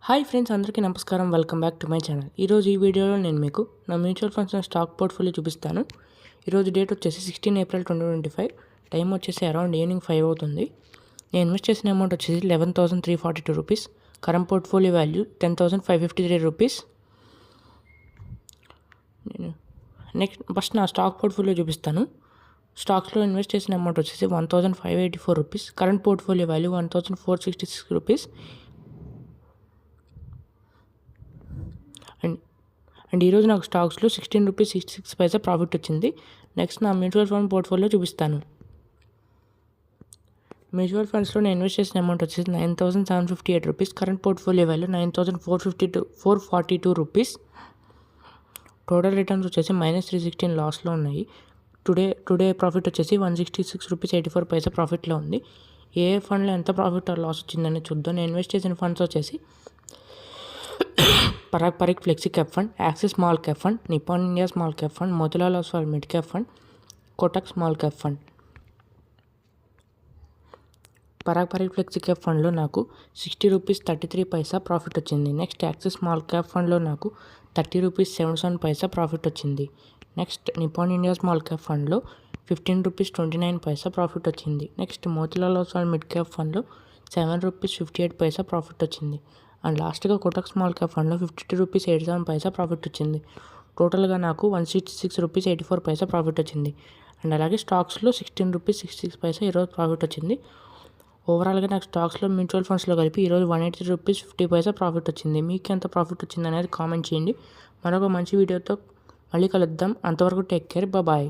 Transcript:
Hi friends, అందరికీ నమస్కారం. Welcome back to my channel. ఈరోజు ఈ వీడియోలో నేను మీకు నా మ్యూచువల్ ఫండ్స్ స్టాక్ పోర్ట్ఫోలియో చూపిస్తాను. ఈరోజు డేట్ వచ్చేసి 16 ఏప్రిల్ 2025. టైం వచ్చేసి అరౌండ్ ఈవినింగ్ 5 అవుతుంది. నేను ఇన్వెస్ట్ చేసిన అమౌంట్ వచ్చేసి 11,342 rupees. Current portfolio value 10,553 rupees. First నా స్టాక్ పోర్ట్ఫోలియో చూపిస్తాను. స్టాక్స్లో ఇన్వెస్ట్ చేసిన అమౌంట్ వచ్చేసి 1,584 rupees. Current portfolio value 1,466 rupees. And ఈరోజు నాకు స్టాక్స్లో 16 రూపీస్ 66 పైసా ప్రాఫిట్ వచ్చింది. నెక్స్ట్ నా మ్యూచువల్ ఫండ్ పోర్ట్ఫోలియో చూపిస్తాను. మ్యూచువల్ ఫండ్స్లో నేను ఇన్వెస్ట్ చేసిన అమౌంట్ వచ్చేసి 9,758 rupees. Current portfolio value 9,442 rupees. Total returns వచ్చేసి -316 లాస్లో ఉన్నాయి. టుడే ప్రాఫిట్ వచ్చేసి 166 రూపీస్ 84 పైసా ప్రాఫిట్లో ఉంది. ఏ ఫండ్లో ఎంత ప్రాఫిట్ ఆర్ లాస్ వచ్చిందని చూద్దాం. నేను ఇన్వెస్ట్ చేసిన ఫండ్స్ వచ్చేసి Parag Parikh flexi cap fund, Axis small cap fund, Nippon India small cap fund, Motilal Oswal mid cap fund, Kotak small cap fund. Parag Parikh flexi cap ఫండ్లో నాకు 60 రూపీస్ 33 పైసా ప్రాఫిట్ వచ్చింది. నెక్స్ట్ యాక్సిస్ స్మాల్ క్యాప్ ఫండ్లో నాకు 30 రూపీస్ 77 పైసా ప్రాఫిట్ వచ్చింది. Next Nippon India small cap ఫండ్లో 15 rupees 29 paisa profit వచ్చింది. Next Motilal Oswal mid cap ఫండ్లో 7 rupees 58 పైసా profit వచ్చింది. అండ్ లాస్ట్గా కోటక్ స్మాల్ క్యాప్ ఫండ్లో 52 రూపీస్ 87 పైసా ప్రాఫిట్ వచ్చింది. టోటల్గా నాకు 166 రూపీస్ 84 పైసా ప్రాఫిట్ వచ్చింది. అండ్ అలాగే స్టాక్స్లో 16 రూపీస్ 66 పైసా ఈరోజు ప్రాఫిట్ వచ్చింది. ఓవరాల్గా నాకు స్టాక్స్లో మ్యూచువల్ ఫండ్స్లో కలిపి ఈరోజు 180 రూపీస్ 50 పైసా ప్రాఫిట్ వచ్చింది. మీకు ఎంత ప్రాఫిట్ వచ్చింది అనేది కామెంట్ చేయండి. మరొక మంచి వీడియోతో మళ్ళీ కలుద్దాం. అంతవరకు టేక్ కేర్, బాయ్.